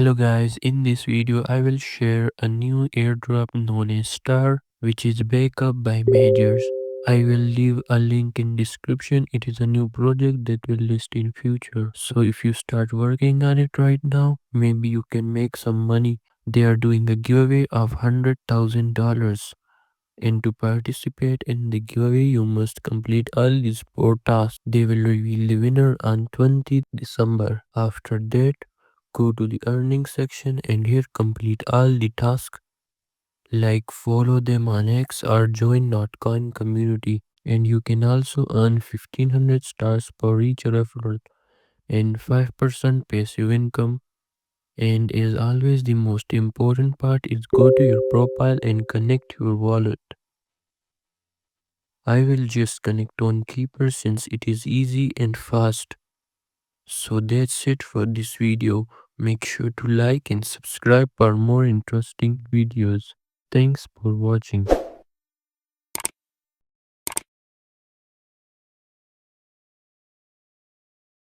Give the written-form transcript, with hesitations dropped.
Hello guys, in this video I will share a new airdrop known as Star, which is backup by Majors. I will leave a link in description. It is a new project that will list in future. So if you start working on it right now, maybe you can make some money. They are doing a giveaway of $100,000. And to participate in the giveaway, you must complete all these 4 tasks. They will reveal the winner on 20th December. After that, go to the earnings section and here complete all the tasks like follow them on X or join Notcoin community. And you can also earn 1500 stars per each referral and 5% passive income. And as always, the most important part is go to your profile and connect your wallet. I will just connect on Keeper since it is easy and fast. So that's it for this video. Make sure to like and subscribe for more interesting videos. Thanks for watching.